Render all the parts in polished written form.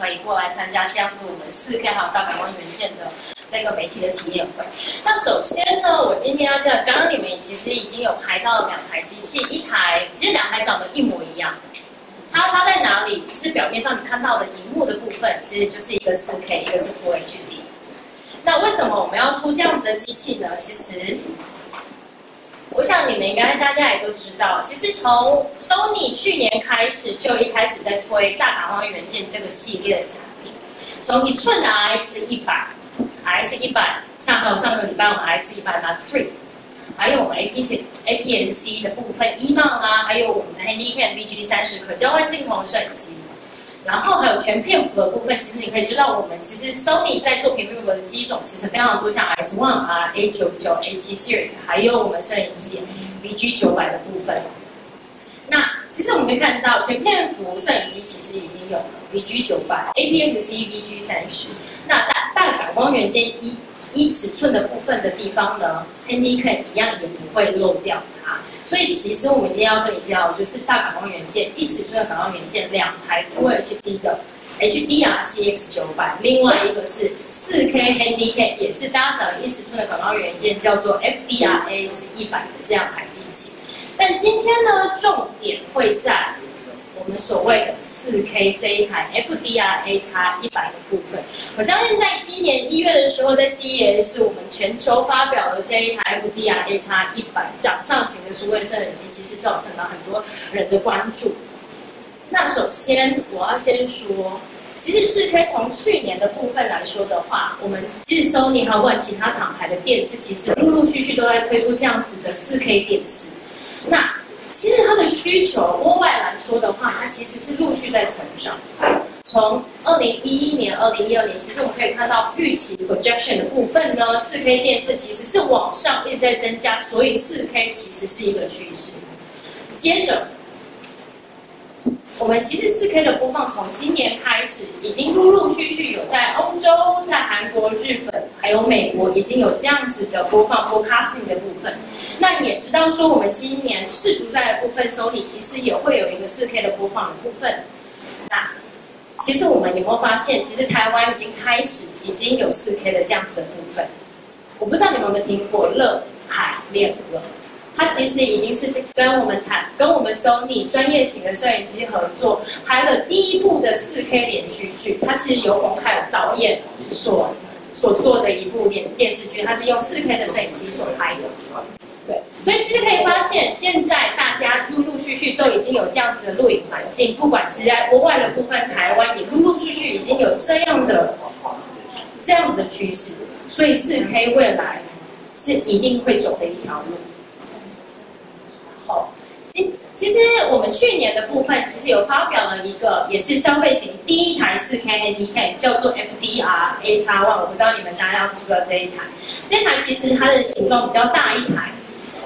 可以过来参加这样子我们4K 还有大感光元件的这个媒体的体验会。那首先呢，我今天要介绍，刚刚你们其实已经有拍到了2台机器，其实2台长得一模一样。差在哪里？就是表面上你看到的荧幕的部分，其实就是一个4K， 一个是 Full HD。那为什么我们要出这样子的机器呢？其实，我想你们应该大家也都知道，其实从 Sony 去年开始就一开始在推大感光元件这个系列的产品，从1寸的 RX100，像还有上个礼拜我们 RX100 Mark III。还有我们 APS-C 的部分，1 mount啊，还有我们的 Handycam VG30可交换镜头摄影机，然后还有全片幅的部分，其实你可以知道，我们其实 Sony 在做全片幅的机种其实非常多，像 Exmor R、A99、A7 Series， 还有我们摄影机 VG900 的部分。那其实我们可以看到，全片幅摄影机其实已经有了 VG900、APS-C VG30， 那大感光元件依尺寸的部分的地方呢 ，Handycam 一样也不会漏掉它。所以其实我们今天要跟你介绍的就是大感光元件一尺寸的感光元件2台 Full HD 的 HDR-CX900， 另外一个是4K Handycam， 也是搭载一尺寸的感光元件，叫做 FDR-AX100 的这样台机器。但今天呢，重点会在我们所谓的4K 这一台 FDR-AX100 的部分。我相信在今年1月的时候，在 CES 我们全球发表了这一台 FDR-AX100 掌上型的数位摄影机，其实造成了很多人的关注。那首先我要先说，其实4K 从去年的部分来说的话，我们其实 Sony 还有其他厂牌的电视，其实陆陆续续都在推出这样子的4K 电视。那其实它的需求，国外来说的话，它其实是陆续在成长。从2011年、2012年，其实我们可以看到预期 projection 的部分呢，4K 电视其实是往上一直在增加，所以4K 其实是一个趋势。接着，我们其实4K 的播放从今年开始，已经陆陆续续有在欧洲、在韩国、日本还有美国已经有这样子的播放 broadcasting 的部分。那也知道说，我们今年世足赛的部分 ，Sony 其实也会有一个4K 的播放的部分。那其实我们有没有发现，其实台湾已经开始已经有4K 的这样子的部分？我不知道你们有没有听过乐海恋歌，它其实已经是跟我们 Sony 专业型的摄影机合作，拍了第一部的4K 连续剧。它其实由冯凯尔导演所做的一部电视剧，它是用4K 的摄影机所拍的。对，所以其实可以发现，现在大家陆陆续续都已经有这样子的录影环境，不管是在国外的部分，台湾也陆陆续续已经有这样子的趋势，所以4K 未来是一定会走的一条路。好，其实我们去年的部分其实有发表了一个也是消费型第一台4K Handycam， 叫做 FDR-AX100， 我不知道你们大家知不知道这一台？这一台其实它的形状比较大一台。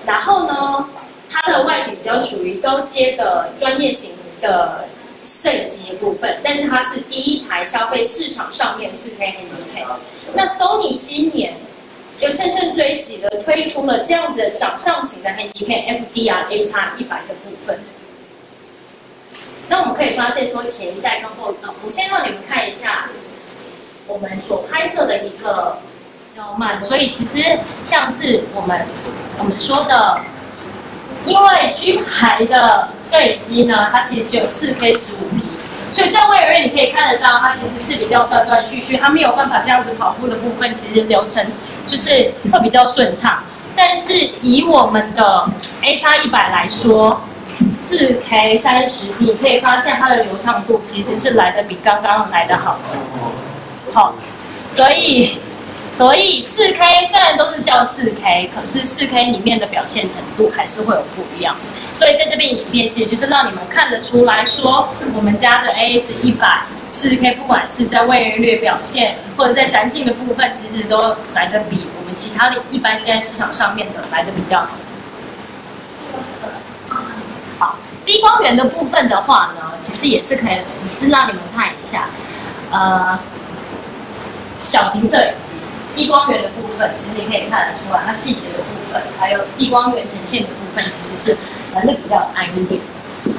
然后呢，它的外形比较属于高阶的专业型的摄影机的部分，但是它是第一台消费市场上面4K Handycam。那 Sony 今年又乘胜追击的推出了这样子的掌上型的 Handycam FDR-AX100 的部分。那我们可以发现说，前一代跟后一代，我先让你们看一下我们所拍摄的一个。较慢，所以其实像是我们说的，因为G牌的摄影机呢，它其实只有4K 15P， 所以在位而言你可以看得到，它其实是比较断断续续，它没有办法这样子跑步的部分，其实流程就是会比较顺畅。但是以我们的 AX100 来说，4K 30P， 你可以发现它的流畅度其实是来的比刚刚来的好。好，所以4K 虽然都是叫4K， 可是4K 里面的表现程度还是会有不一样。所以在这边影片其实就是让你们看得出来说，我们家的 AX100 4K 不管是在位元率表现，或者在闪镜的部分，其实都来得比我们其他的一般现在市场上面的来得比较好。好，低光源的部分的话呢，其实也是可以，让你们看一下，小型摄影机。低光源的部分，其实你可以看得出来，它细节的部分，还有低光源呈现的部分，其实是来的比较暗一点。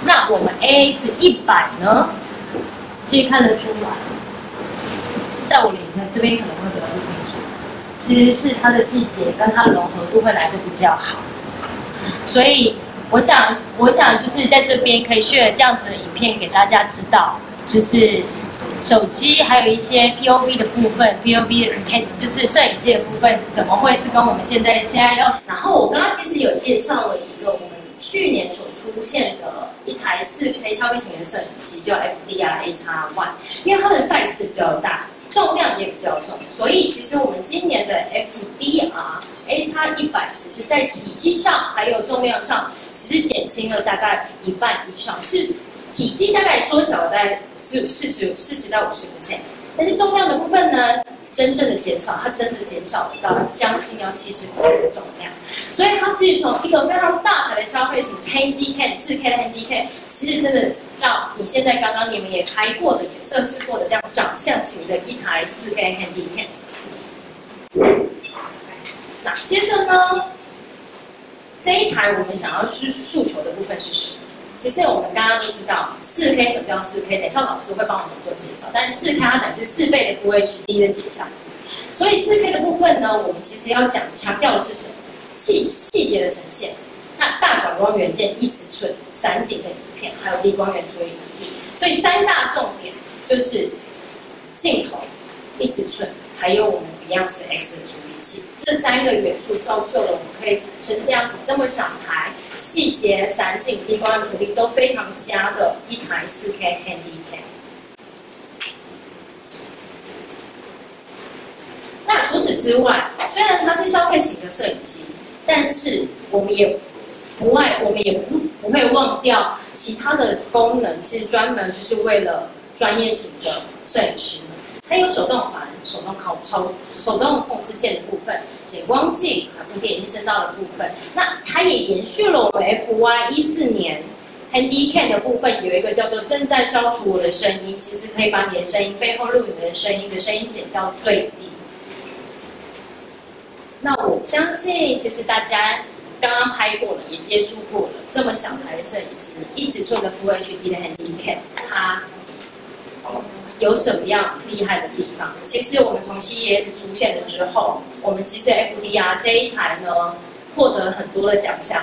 那我们 AX100 呢，其实看得出来，在我脸的这边可能会比较不清楚，其实是它的细节跟它的融合度会来得比较好。所以我想就是在这边可以 share 这样子的影片给大家知道，就是手机还有一些 POV 的部分 ，POV 的就是摄影机的部分，怎么会是跟我们现在要？然后我刚刚其实有介绍了一个我们去年所出现的一台4K 消费型的摄影机，叫 FDR-AX100，因为它的 size 比较大，重量也比较重，所以其实我们今年的 FDR-AX100 其实在体积上还有重量上，其实减轻了大概一半以上，是体积大概缩小了大概40到50%，但是重量的部分呢，真正的减少，它真的减少到将近要70%的重量，所以它是从一个非常大牌的消费型 Handycam 4K 的 Handycam， 其实真的到你现在刚刚你们也开过的、也测试过的这样长相型的一台4K Handycam。那接着呢，这一台我们想要去诉求的部分是什么？其实我们刚刚都知道4K 什么叫4K， 等一下老师会帮我们做介绍。但是4K 它等于是4倍的 Full HD 的解像，所以4K 的部分呢，我们其实要强调的是什么？细节的呈现。那大感光元件、一尺寸、散景的影片，还有低光源处理能力。所以3大重点就是镜头、一尺寸，还有我们 Beyonce X 的处理器，这3个元素造就了我们可以产生这样子这么小台。细节、散景、低光源处理都非常佳的一台4K Handycam。那除此之外，虽然它是消费型的摄影机，但是我们也不会忘掉其他的功能，是专门就是为了专业型的摄影师们。它有手动环、手动控制键的部分，减光镜、无点音声道的部分。那它也延续了我们 FY14年 Handycam 的部分，有一个叫做正在消除我的声音，其实可以把你的声音背后录影的声音减到最低。那我相信，其实大家刚刚拍过了，也接触过了这么小台的摄影机，1尺寸的 Full HD 的 Handycam， 它有什么样厉害的地方？其实我们从 CES 出现了之后，我们其实 FDR 这一台呢，获得很多的奖项。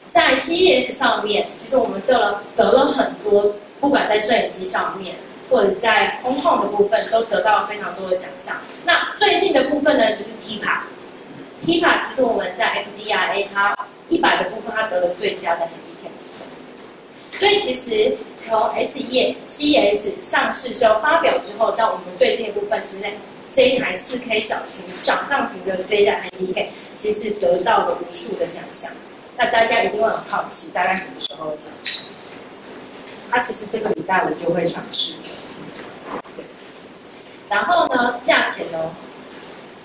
在 CES 上面，其实我们得了很多，不管在摄影机上面，或者在空控的部分，都得到了非常多的奖项。那最近的部分呢，就是 TPA。TPA 其实我们在 FDR-AX100 的部分，它得了最佳的 Handycam 部分。所以其实从 CES 上市之后发表之后，到我们最近的部分，其实这一台4K 小型掌上型的这一台 Handycam， 其实得到了无数的奖项。那大家一定会很好奇，大概什么时候会上市？它其实这个礼拜五就会上市。对。然后呢，价钱呢？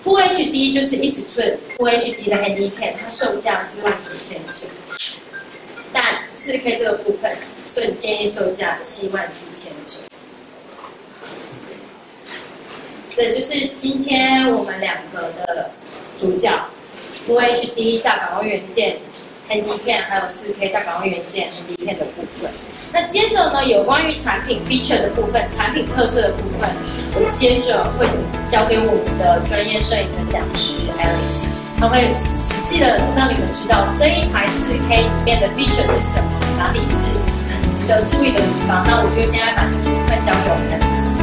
Full HD 就是1尺寸 Full HD 的 Handycam， 它售价49900，但4K 这个部分，所以建议售价74900。这就是今天我们2个的主角 ，Full HD 大感光元件 Handycam， 还有4K 大感光元件 Handycam 的部分。那接着呢，有关于产品 feature 的部分、产品特色的部分，我接着会交给我们的专业摄影的讲师 Alice， 他会实际的让你们知道这一台4K 里面的 feature 是什么，哪里是很值得注意的地方。那我就现在把这个部分交给我们 Alice。